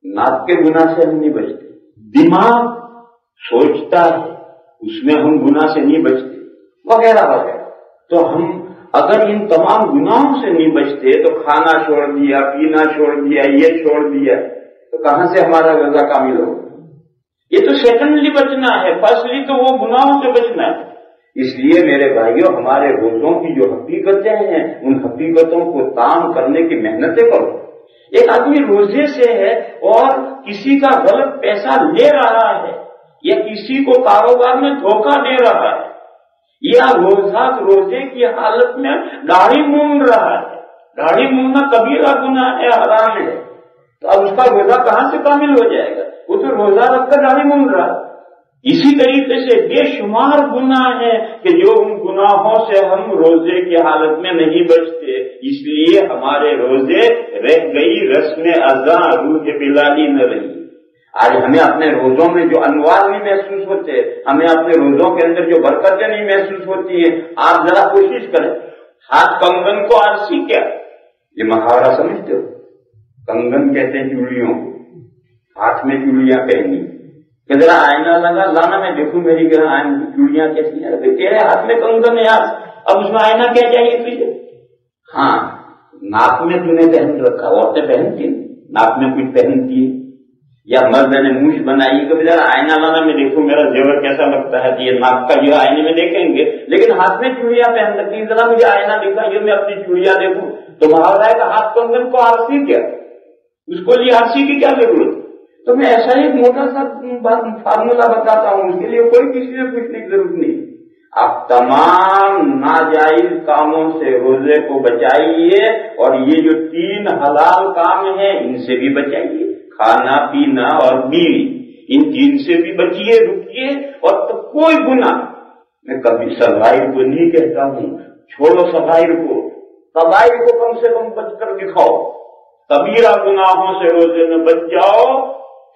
ناک کے گناہ سے ہم نہیں بچتے، دماغ سوچتا ہے اس میں ہم گناہ سے نہیں بچتے، وغیرہ وغیرہ۔ تو ہم اگر ان تمام گناہوں سے نہیں بچتے تو کھانا چھوڑ دیا، پینا چھوڑ دیا، یہ چھوڑ دیا، تو کہاں سے ہمارا روزہ کامل ہوگا؟ یہ تو سیکنڈلی بچنا ہے، فرسٹلی تو وہ گناہوں سے بچنا ہے۔ اس لیے میرے بھائیوں، ہمارے روزوں کی جو حقیقتیں ہیں ان حقیقتوں کو تام کرنے کی محنتیں کرو۔ ایک آدمی روزے سے ہے اور کسی کا غلط پیسہ لے رہا ہے یا کسی کو کاروبار میں دھوکہ دے رہا ہے، یا روزے کی حالت میں داڑھی مونڈ رہا ہے، داڑھی مونڈنا کبیرہ گناہ ہے، حرام ہے، تو اب اس کا روزہ کہاں سے کامل ہو جائے گا؟ وہ تو روزہ رکھ کر داڑھی مونڈ رہا ہے۔ اسی طریقے سے بے شمار گناہ ہے کہ جو ان گناہوں سے ہم روزے کی حالت میں نہیں بچتے، اس لیے ہمارے روزے رہ گئی رسم ازاں، روح بلالی نہ رہی۔ آج ہمیں اپنے روزوں میں جو انوار نہیں محسوس ہوتے، ہمیں اپنے روزوں کے اندر جو برکتیں نہیں محسوس ہوتی ہیں، آپ ذرا کوشش کریں، ہاتھ کنگن کو عرصی کیا، یہ محاورہ سمجھتے ہو؟ کنگن کہتے ہیں چوڑیوں، ہاتھ میں چوڑیاں پہنی، کہ ذرا آئینہ لگا لانا میں دیکھوں میری چوڑیاں کیسی ہیں، تیرے ہاتھ میں کنگن ہے یار، اب اس میں آئینہ کیا چاہیے تجھے؟ ہاں، ناک میں تو نے پہن رکھا، عورتیں پہنتی ناک میں کچھ پہنتی ہے، یا مرد نے مونچھ بنائی، کہ ذرا آئینہ لانا میں دیکھوں میرا زیور کیسا لگتا ہے، تو یہ ناک کا جو آئینے میں دیکھیں گے، لیکن ہاتھ میں چوڑیاں پہن رکھی، ذرا مجھے آئینہ دکھائیے میں اپنی چوڑیاں دیکھوں، تو محاورہ ہے کہ ہاتھ کنگن کو آرسی کیا، اس کو لیے آرسی کی کیا ضرورت؟ تو میں ایسا ہی موٹا سا فارمولا بتاتا ہوں، اس کے لیے کوئی کسی سے پوچھنے کی ضرورت نہیں۔ آپ تمام ناجائز کاموں سے روزے کو بچائیے، اور یہ جو 3 حلال کام ہیں ان سے بھی بچائیے، کھانا پینا اور بیوی، ان 3 سے بھی بچیے، رکیے، اور تو کوئی گناہ، میں کبھی صغائر کو نہیں کہتا ہوں، چھوڑو صغائر کو، کبائر کو کم سے کم بچ کر دکھاؤ، کبیرہ گناہوں سے روزے میں بچ جاؤ،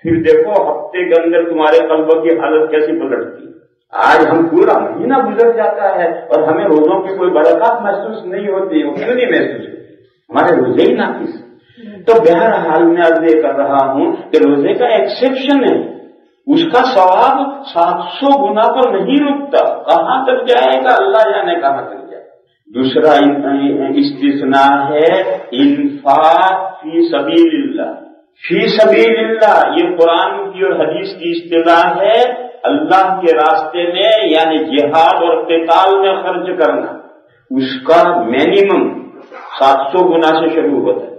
پھر دیکھو ہفتے کے اندر تمہارے قلب کی حالت کیسی پلٹتی۔ آج ہم پورا مہینہ گزر جاتا ہے اور ہمیں روزوں کی کوئی برکات محسوس نہیں ہوتی، وہ کیوں نہیں محسوس ہوتی؟ ہمارے روزے ہی ناقص۔ تو بہرحال میں عرض یہ کر رہا ہوں کہ روزے کا ایکسیپشن ہے، اس کا ثواب 700 گنا پر نہیں رکتا، کہاں تک جائے گا اللہ جانے کہاں تک جائے۔ دوسرا استثناء ہے انفاق فی سبیل اللہ۔ فی سبیل اللہ یہ قرآن کی اور حدیث کی اصطلاح ہے، اللہ کے راستے میں یعنی جہاد اور قتال میں خرچ کرنا، اس کا مینیمم 700 گنا سے شروع ہوتا ہے،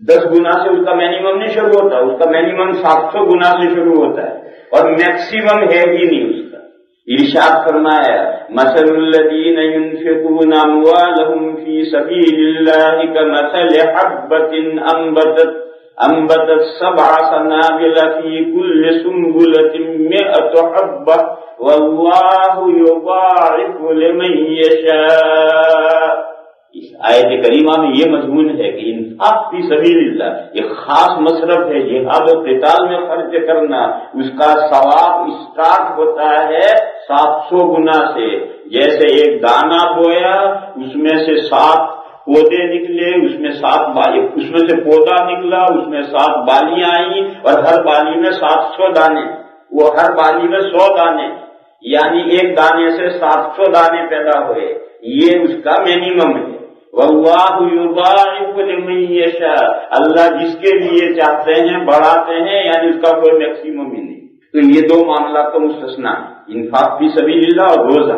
10 گنا سے اس کا مینیمم نہیں شروع ہوتا، اس کا مینیمم 700 گنا سے شروع ہوتا ہے، اور میکسیمم ہے ہی نہیں اس کا۔ ارشاد فرمایا مثل الذین ينفقون اموالهم فی سبیل اللہ کمثل حبۃ انبتت 7 سنابل فی کل سنبلۃ 100 حبۃ واللہ یضاعف لمن یشاء۔ اس آیت کریمہ میں یہ مضمون ہے کہ انفاق فی سبیل اللہ یہ خاص مصرف ہے، جہاد و قتال میں خرچ کرنا، اس کا ثواب اسٹارٹ ہوتا ہے 700 گنا سے۔ جیسے ایک دانہ بویا، اس میں سے 7 پودے نکلے، اس میں سے پودا نکلا، اس میں 7 بالیاں آئیں، اور ہر بالی میں 700 دانے، وہ ہر بالی میں 100 دانے، یعنی ایک دانے سے 700 دانے پیدا ہوئے، یہ اس کا منیمم ہے۔ واللہ یضاعف لمن یشاء، اللہ جس کے لیے چاہتے ہیں بڑھاتے ہیں، یعنی اس کا کوئی میکسیمم ہی نہیں۔ تو یہ دو معاملات تو مستثنا ہیں، انفاق فی سبیل اللہ اور روزہ۔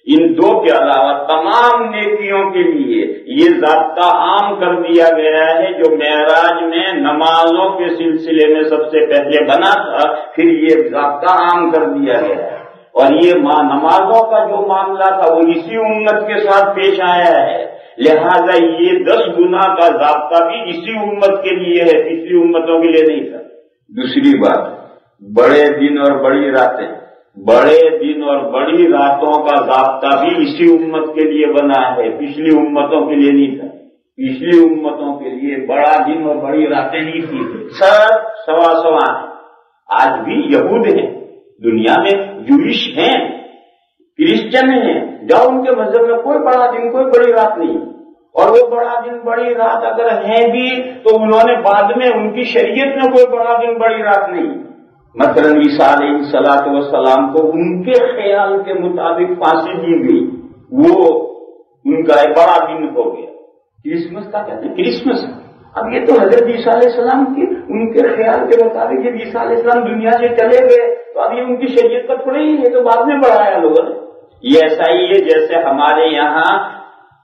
ان دو کے علاوہ تمام نیکیوں کے لیے یہ ضابطہ عام کر دیا گیا ہے جو معراج میں نمازوں کے سلسلے میں سب سے پہلے بنا تھا، پھر یہ ضابطہ عام کر دیا گیا ہے۔ اور یہ نمازوں کا جو معاملہ تھا وہ اسی امت کے ساتھ پیش آیا ہے، لہذا یہ 10 گنا کا ضابطہ بھی اسی امت کے لیے ہے، پچھلی امتوں کے لیے نہیں تھا۔ دوسری بات، بڑے دن اور بڑی راتیں، بڑے دن اور بڑی راتوں کا ضابطہ بھی اسی امت کے لیے بنا ہے، پچھلی امتوں کے لیے نہیں تھا۔ پچھلی امتوں کے لیے بڑا دن اور بڑی راتیں نہیں تھی، سب سوا سوا ہیں۔ آج بھی یہود ہیں دنیا میں، جوئش ہیں، کرسچن ہیں، جاؤ ان کے مذہب میں کوئی بڑا دن کوئی بڑی رات نہیں، اور وہ بڑا دن بڑی رات اگر ہیں بھی تو انہوں نے بعد میں ان کی شریعت میں کوئی بڑا دن بڑی رات نہیں۔ مثلا عیسیٰ علیہ السلام کو ان کے خیال کے مطابق پھانسی دی گئی، وہ ان کا ایک بڑا دن ہو گیا۔ کرسمس کا کہتے ہیں کرسمس، اب یہ تو حضرت عیسیٰ علیہ السلام کی ان کے خیال کے مطابق جب عیسیٰ علیہ السلام دنیا سے چلے گئے تو اب یہ ان کی شریعت کا تھوڑے ہی ہے، تو بعد میں بڑھایا لوگوں نے۔ یہ ایسا ہی ہے جیسے ہمارے یہاں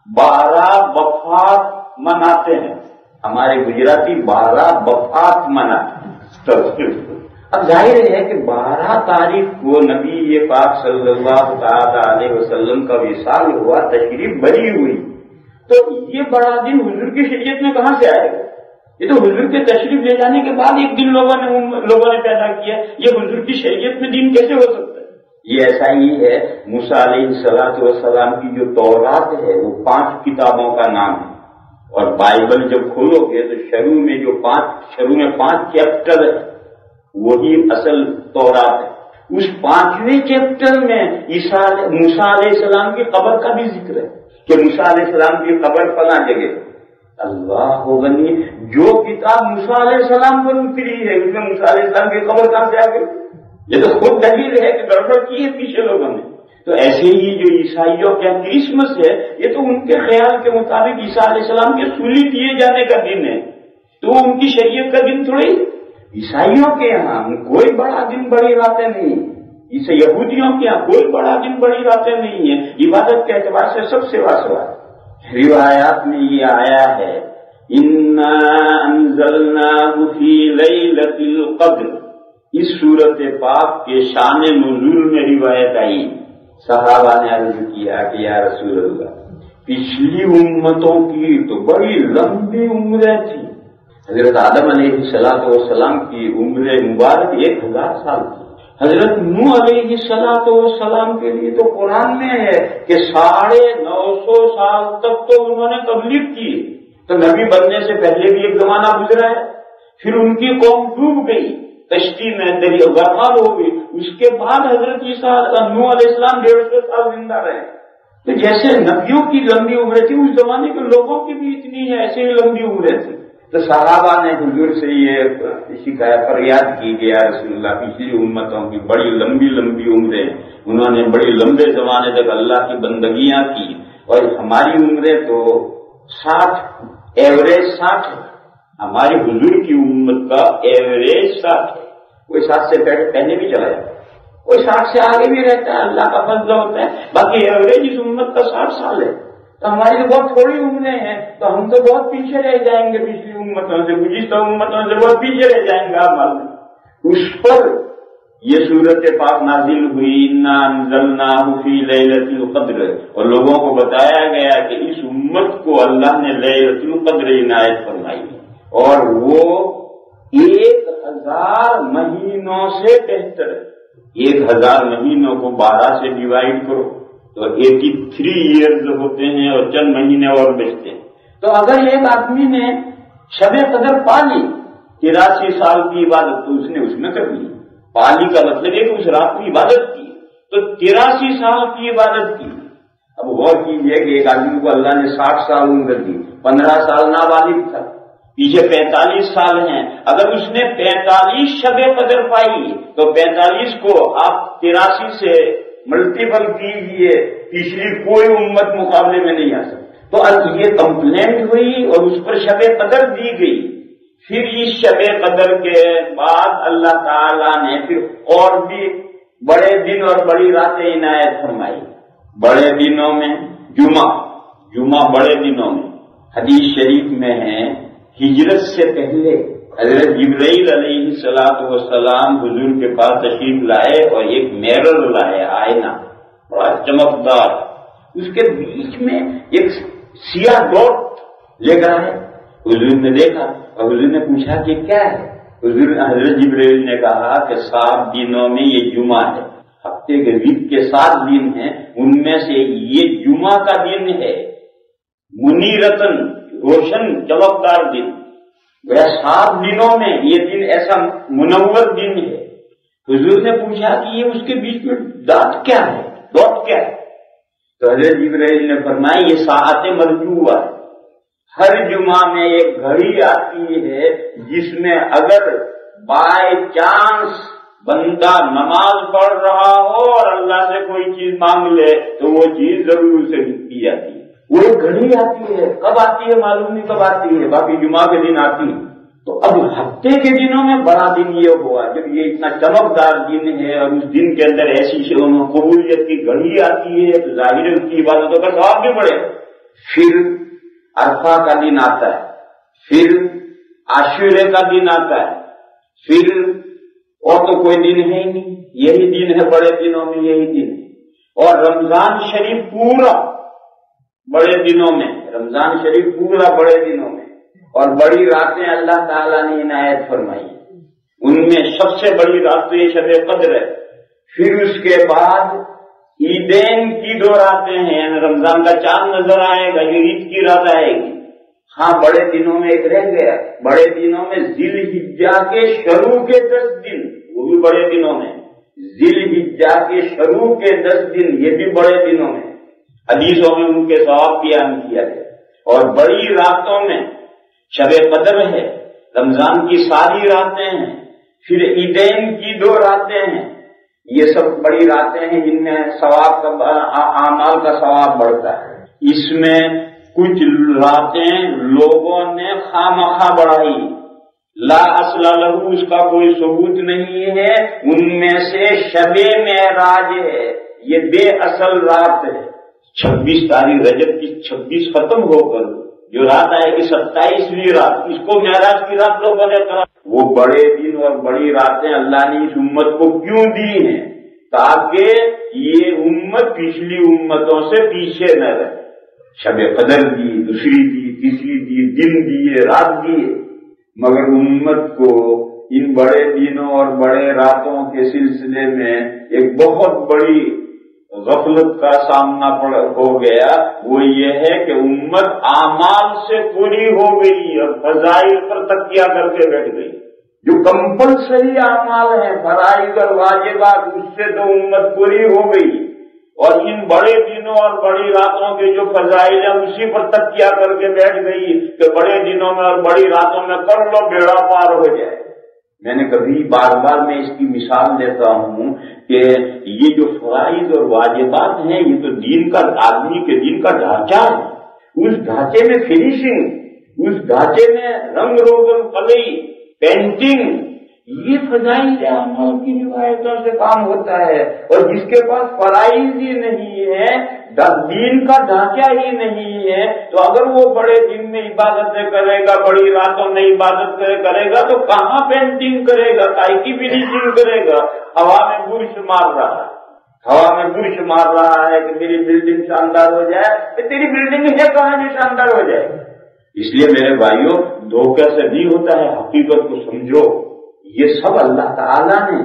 12 وفات مناتے ہیں، ہمارے گجراتی 12 وفات مناتے ہیں۔ اب ظاہر ہے کہ 12 تاریخ کو نبی پاک صلی اللہ تعالی علیہ وسلم کا وصال ہوا، تشریف بری ہوئی، تو یہ بڑا دن حضور کی شریعت میں کہاں سے آئے گا؟ یہ تو حضور کے تشریف لے جانے کے بعد ایک دن لوگوں نے پیدا کیا، یہ حضور کی شریعت میں دن کیسے ہو سکتا ہے؟ یہ ایسا ہی ہے۔ موسیٰ علیہ السلام کی جو تورات ہے وہ 5 کتابوں کا نام ہے، اور بائبل جب کھولو گے تو شروع میں 5 چیپٹر ہے، وہی اصل تورات ہے۔ اس 5ویں چیپٹر میں موسیٰ علیہ السلام کی قبر کا بھی ذکر ہے کہ موسیٰ علیہ السلام کی قبر فلاں جگہ۔ اللہ غنی، جو کتاب موسیٰ علیہ السلام پر اتری ہے اس میں موسیٰ علیہ السلام کی قبر کہاں سے آ گئی؟ یہ تو خود دلیل ہے کہ گڑبڑ کی ہے پیچھے لوگوں نے۔ تو ایسے ہی جو عیسائیوں کا کرسمس ہے یہ تو ان کے خیال کے مطابق عیسیٰ علیہ السلام کے سولی دیے جانے کا دن ہے، تو ان کی شریعت کا دن تھوڑی۔ عیسائیوں کے یہاں کوئی بڑا دن بڑی راتیں نہیں، اسے یہودیوں کے یہاں کوئی بڑا دن بڑی راتیں نہیں ہیں، عبادت کے اعتبار سے سب سے واسوا۔ روایات میں یہ آیا ہے اِنَّا أَنزَلْنَاهُ فِي لَيْلَةِ الْقَدْرِ، اس سورت پاک کے شان نزول میں روایت آئی۔ صحابہ نے عرض کیا کہ یا رسول اللہ، پچھلی امتوں کی تو بڑی لمبی عمریں تھیں، حضرت آدم علیہ السلام کی عمر مبارک 1000 سال تھی، حضرت نوح علیہ السلام کے لیے تو قرآن میں ہے کہ 950 سال تک تو انہوں نے تبلیغ کی، تو نبی بننے سے پہلے بھی ایک زمانہ گزرا ہے، پھر ان کی قوم ڈوب گئی، کشتی میں دریا غرقاب ہو گئی، اس کے بعد حضرت نوح علیہ السلام 150 سال زندہ رہے۔ تو جیسے نبیوں کی لمبی عمریں تھی اس زمانے کے لوگوں کی بھی اتنی ہے، ایسے ہی لمبی عمریں تھی۔ تو صحابہ نے حضور سے یہ شکایت فریاد کی کہ یا رسول اللہ، پچھلی امتوں کی بڑی لمبی لمبی عمریں، انہوں نے بڑی لمبے زمانے تک اللہ کی بندگیاں کی، اور ہماری عمریں تو 60 ایوریج 60 ہے، ہماری حضور کی امت کا ایوریج 60 ہے، کوئی 60 سے پہلے بھی چلا جاتا ہے، کوئی 60 سے آگے بھی رہتا ہے، اللہ کا فضل ہوتا ہے، باقی ایوریج اس امت کا 60 سال ہے۔ تو ہماری تو بہت تھوڑی عمریں ہیں، تو ہم تو بہت پیچھے رہ جائیں گے، پچھلی امتوں سے گزشتہ امتوں سے بہت پیچھے رہ جائیں گے عمل میں۔ اس پر یہ سورت پاک نازل ہوئی اِنَّا أَنزَلْنَاهُ فِي لَيْلَةِ الْقَدْرِ، اور لوگوں کو بتایا گیا کہ اس امت کو اللہ نے لیلۃ القدر عنایت فرمائی، اور وہ 1000 مہینوں سے بہتر ہے۔ 1000 مہینوں کو 12 سے ڈیوائڈ کرو تو 83 ایئرز ہوتے ہیں، اور چند مہینے اور بچتے ہیں۔ تو اگر ایک آدمی نے شب قدر پا لی، 83 سال کی عبادت تو اس میں کر لی، پالی کا مطلب ہے کہ اس رات کی عبادت کی، تو 83 سال کی عبادت کی۔ اب غور کیجیے کہ ایک آدمی کو اللہ نے 60 سال عمر دی، 15 سال نابالغ تھا، پیچھے 45 سال ہیں، اگر اس نے 45 شب قدر پائی تو 45 کو آپ 83 سے ملٹیپل کیجئے، پچھلی کوئی امت مقابلے میں نہیں آ سکتی۔ تو یہ کمپلینٹ ہوئی اور اس پر شب قدر دی گئی۔ پھر اس شب قدر کے بعد اللہ تعالیٰ نے پھر اور بھی بڑے دن اور بڑی راتیں عنایت فرمائی۔ بڑے دنوں میں جمعہ بڑے دنوں میں حدیث شریف میں ہے، ہجرت سے پہلے حضرت جبرائیل علیہ السلام حضور کے پاس تشریف لائے اور ایک میرر لائے، آئینہ بڑا چمکدار، اس کے بیچ میں ایک سیاہ ڈاٹ لے کر آئے۔ حضور نے دیکھا اور حضور نے پوچھا کہ کیا ہے؟ حضرت جبرائیل نے کہا کہ 7 دنوں میں یہ جمعہ ہے، ہفتے کے ویک کے 7 دن ہیں، ان میں سے یہ جمعہ کا دن ہے، منیرتن روشن چمکدار دن۔ 7 دنوں میں یہ دن ایسا منور دن ہے۔ حضور نے پوچھا کہ یہ اس کے بیچ میں ڈاٹ کیا ہے؟ تو حضرت جبرائیل نے فرمایا یہ ساعت مرجوہ ہے۔ ہر جمعہ میں ایک گھڑی آتی ہے جس میں اگر بائی چانس بندہ نماز پڑھ رہا ہو اور اللہ سے کوئی چیز مانگ لے تو وہ چیز ضرور اسے دی جاتی ہے۔ وہ ایک گھڑی آتی ہے، کب آتی ہے معلوم نہیں کب آتی ہے، باقی جمعہ کے دن آتی ہے۔ تو اب ہفتے کے دنوں میں بڑا دن یہ ہوا جب یہ اتنا چمکدار دن ہے اور اس دن کے اندر ایسی قبولیت کی گھڑی آتی ہے تو ظاہر ہے اس کی عبادتوں کا ثواب بھی بڑھے۔ پھر عرفہ کا دن آتا ہے، پھر عاشورے کا دن آتا ہے، پھر اور تو کوئی دن ہے ہی نہیں، یہی دن ہے بڑے دنوں میں، یہی دن ہے۔ اور رمضان شریف پورا بڑے دنوں میں، رمضان شریف پورا بڑے دنوں میں، اور بڑی راتیں اللہ تعالیٰ نے عنایت فرمائی، ان میں سب سے بڑی رات تو یہ شب قدر ہے۔ پھر اس کے بعد عیدین کی 2 راتیں ہیں، یعنی رمضان کا چاند نظر آئے گا، یہ عید کی رات آئے گی۔ ہاں بڑے دنوں میں ایک رہ گیا، بڑے دنوں میں ذی الحجہ کے شروع کے 10 دن، وہ بھی بڑے دنوں میں، ذی الحجہ کے شروع کے 10 دن یہ بھی بڑے دنوں میں، حدیثوں میں ان کے ثواب بیان کیا گیا۔ اور بڑی راتوں میں شب قدر ہے، رمضان کی ساری راتیں ہیں، پھر عیدین کی 2 راتیں ہیں، یہ سب بڑی راتیں ہیں جن میں ثواب کا اعمال کا ثواب بڑھتا ہے۔ اس میں کچھ راتیں لوگوں نے خواہ بڑھائی، لا اصل لہو، اس کا کوئی ثبوت نہیں ہے، ان میں سے شب معراج ہے، یہ بے اصل رات ہے۔ 26 تاریخ رجب کی 26 ختم ہو کر جو رات آئے گی 27ویں رات، اس کو معراج کی رات لوگوں نے کرا۔ وہ بڑے دن اور بڑی راتیں اللہ نے اس امت کو کیوں دی ہیں؟ تاکہ یہ امت پچھلی امتوں سے پیچھے نہ رہے۔ شب قدر دی، دوسری دی، تیسری دی، دن دیے، رات دیے، مگر امت کو ان بڑے دنوں اور بڑے راتوں کے سلسلے میں ایک بہت بڑی غفلت کا سامنا ہو گیا، وہ یہ ہے کہ امت اعمال سے پوری ہو گئی اور فضائل پر تکیہ کر کے بیٹھ گئی۔ جو کمپلسری اعمال ہیں، فرائض اور واجبات، اس سے تو امت پوری ہو گئی، اور ان بڑے دنوں اور بڑی راتوں کے جو فضائل ہیں اسی پر تکیہ کر کے بیٹھ گئی کہ بڑے دنوں میں اور بڑی راتوں میں کر لو بیڑا پار ہو جائے۔ میں نے کبھی بار بار میں اس کی مثال دیتا ہوں کہ یہ جو فرائض اور واجبات ہیں یہ تو دین کا، آدمی کے دین کا ڈھانچہ ہے، اس ڈھانچے میں فنیشنگ، اس ڈھانچے میں رنگ روگن قلعی، پینٹنگ، یہ فضائل اعمال کی روایتوں سے کام ہوتا ہے۔ اور جس کے پاس فرائض ہی نہیں ہے، دین کا ڈھانچہ ہی نہیں ہے، تو اگر وہ بڑے دن میں عبادتیں کرے گا، بڑی راتوں میں عبادت کرے گا تو کہاں پینٹنگ کرے گا، کائی کی فنیشنگ کرے گا؟ ہوا میں برش مار رہا ہے، ہوا میں برش مار رہا ہے کہ میری بلڈنگ شاندار ہو جائے، کہ تیری بلڈنگ ہے کہاں جو شاندار ہو جائے؟ اس لیے میرے بھائیوں، دھوکے سے نہیں ہوتا ہے، حقیقت کو سمجھو۔ یہ سب اللہ تعالیٰ نے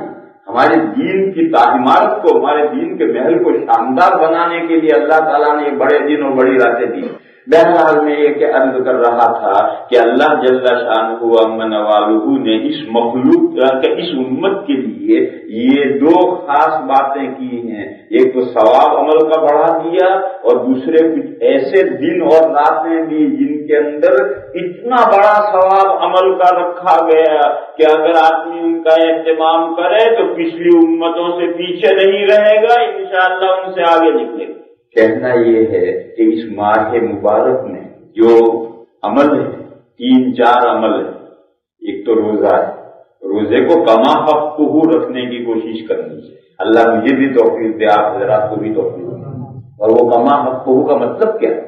ہمارے دین کی تعلیمات کو، ہمارے دین کے محل کو شاندار بنانے کے لیے اللہ تعالیٰ نے یہ بڑے دن اور بڑی راتیں دی۔ بہرحال میں یہ کہ عرض کر رہا تھا کہ اللہ جل شانہ و امن والہ نے اس مخلوق اس امت کے لیے یہ دو خاص باتیں کی ہیں، ایک تو ثواب عمل کا بڑھا دیا اور دوسرے کچھ ایسے دن اور راتیں دی جن کے اندر اتنا بڑا ثواب عمل کا رکھا گیا کہ اگر آدمی ان کا اہتمام کرے تو پچھلی امتوں سے پیچھے نہیں رہے گا، انشاءاللہ ان سے آگے نکلے گا۔ کہنا یہ ہے کہ اس ماہ مبارک میں جو عمل ہے 3-4 عمل ہے، ایک تو روزہ ہے، روزے کو کما حق رکھنے کی کوشش کرنی ہے، اللہ مجھے بھی توفیق دے، آپ حضرات کو بھی توفیق دے۔ اور وہ کما حق کا مطلب کیا ہے؟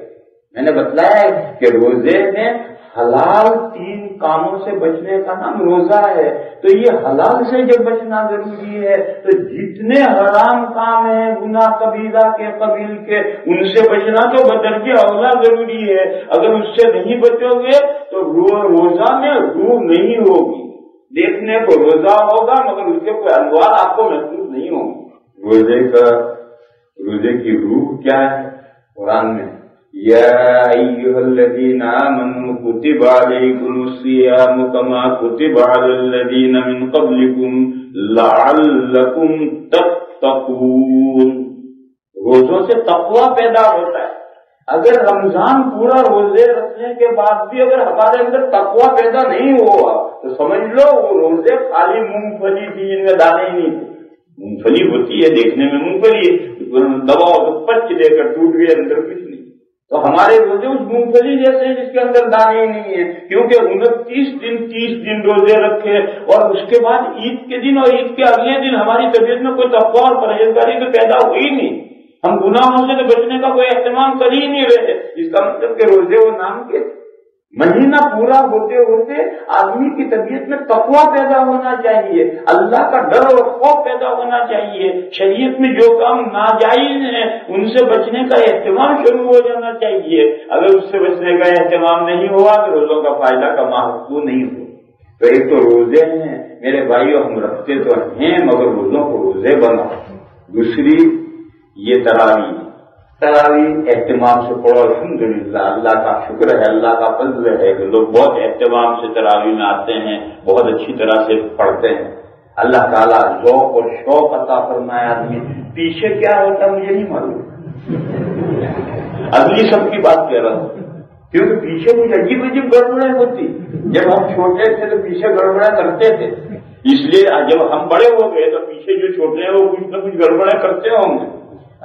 میں نے بتلایا ہے کہ روزے میں حلال 3 کاموں سے بچنے کا نام روزہ ہے، تو یہ حلال سے جب بچنا ضروری ہے تو جتنے حرام کام ہیں گناہ کبیرہ کے قبیل کے ان سے بچنا تو بدرجہ اولا ضروری ہے۔ اگر اس سے نہیں بچو گے تو روزہ میں روح نہیں ہوگی، دیکھنے کو روزہ ہوگا مگر اس کے کوئی انوار آپ کو محسوس نہیں ہوگی۔ روزے کی روح کیا ہے؟ قرآن میں یا ایھا الذین آمنوا کتب علیکم الصیام کما کتب علی الذین من قبلکم لعلکم تتقون۔ روزوں سے تقوی پیدا ہوتا ہے۔ اگر رمضان پورا روزے رکھنے کے بعد بھی اگر ہمارے اندر تقوی پیدا نہیں ہوا تو سمجھ لو وہ روزے خالی مونگ پھلی تھی جن میں دانے ہی نہیں تھے۔ مونگ پھلی ہوتی ہے دیکھنے میں مونگ پھلی، دباؤ پچ لے کر ٹوٹ گئے، اندر کچھ نہیں۔ تو ہمارے روزے اس مونگ پھلی جیسے ہیں جس کے اندر دانے ہی نہیں ہیں، کیونکہ 29 دن روزے رکھے اور اس کے بعد عید کے دن اور عید کے اگلے دن ہماری طبیعت میں کوئی تقوی اور پرہیزگاری تو پیدا ہوئی نہیں، ہم گناہوں سے تو بچنے کا کوئی اہتمام کر ہی نہیں رہے۔ اس کا مطلب کہ روزے وہ نام کے مہینہ پورا ہوتے ہوتے آدمی کی طبیعت میں تقوی پیدا ہونا چاہیے، اللہ کا ڈر اور خوف پیدا ہونا چاہیے، شریعت میں جو کام ناجائز ہیں ان سے بچنے کا اہتمام شروع ہو جانا چاہیے۔ اگر اس سے بچنے کا اہتمام نہیں ہوا تو روزوں کا فائدہ کا محفوظ نہیں ہو۔ تو ایک تو روزے ہیں میرے بھائیو، ہم رکھتے تو ہیں مگر روزوں کو روزے بناؤ۔ دوسری یہ تراویح اہتمام سے پڑھو، الحمدللہ، اللہ کا شکر ہے، اللہ کا فضل ہے کہ لوگ بہت اہتمام سے تراویح میں آتے ہیں، بہت اچھی طرح سے پڑھتے ہیں۔ اللہ تعالیٰ ذوق اور شوق عطا فرمائے آدمی۔ پیچھے کیا ہوتا مجھے نہیں معلوم، اگلی سب کی بات کہہ رہا ہوں، کیونکہ پیچھے کچھ عجیب عجیب گڑبڑیں ہوتی۔ جب ہم چھوٹے تھے تو پیچھے گڑبڑیں کرتے تھے، اس لیے جب ہم بڑے ہو گئے تو پیچھے جو چھوٹے ہیں وہ کچھ نہ کچھ گڑبڑیں کرتے ہوں گے۔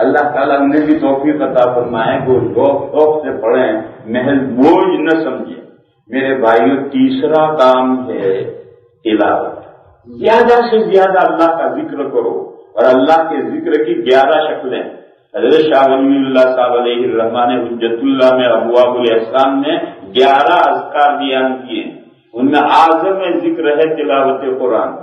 اللہ تعالیٰ نے بھی توفیق عطا فرمائے کہ شوق سے پڑھیں، محض بوجھ نہ سمجھیں۔ میرے بھائیو، تیسرا کام ہے تلاوت۔ زیادہ سے زیادہ اللہ کا ذکر کرو، اور اللہ کے ذکر کی 11 شکلیں حضرت شاہ ولی اللہ صاحب علیہ الرحمٰن حجت اللہ میں ابواب الاحسان میں 11 اذکار بیان کیے، ان میں اعظم ذکر ہے تلاوت قرآن۔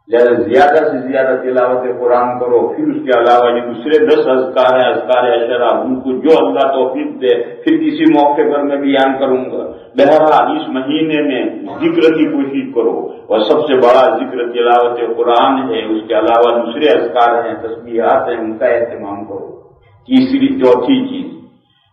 زیادہ سے زیادہ تلاوت قرآن کرو، پھر اس کے علاوہ یہ دوسرے 10 اذکار ہیں، اذکار عشرہ، ان کو جو اللہ توفیق دے پھر کسی موقع پر میں بیان کروں گا۔ بہرحال اس مہینے میں ذکر کی کوشش کرو، اور سب سے بڑا ذکر تلاوت قرآن ہے، اس کے علاوہ دوسرے اذکار ہیں، تسبیحات ہیں، ان کا اہتمام کرو۔ چوتھی چیز،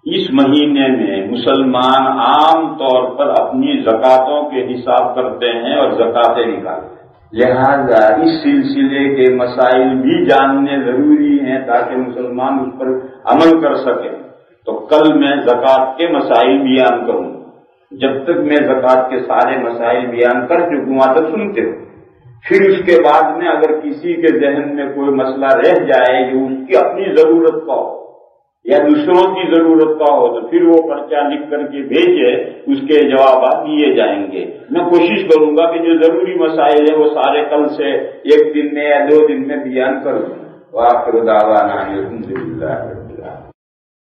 اس مہینے میں مسلمان عام طور پر اپنی زکاتوں کے حساب کرتے ہیں اور زکاتیں نکالتے ہیں، لہذا اس سلسلے کے مسائل بھی جاننے ضروری ہیں تاکہ مسلمان اس پر عمل کر سکے۔ تو کل میں زکات کے مسائل بیان کروں، جب تک میں زکات کے سارے مسائل بیان کر چکوں وہاں تک سنتے ہو، پھر اس کے بعد میں اگر کسی کے ذہن میں کوئی مسئلہ رہ جائے جو اس کی اپنی ضرورت کا ہو یا دوسروں کی ضرورت کا ہو تو پھر وہ پرچہ لکھ کر کے بھیجے، اس کے جوابات دیے جائیں گے۔ میں کوشش کروں گا کہ جو ضروری مسائل ہیں وہ سارے کل سے 1 دن میں یا 2 دن میں بیان کر دوں۔ وآخر دعوانا الحمدللہ۔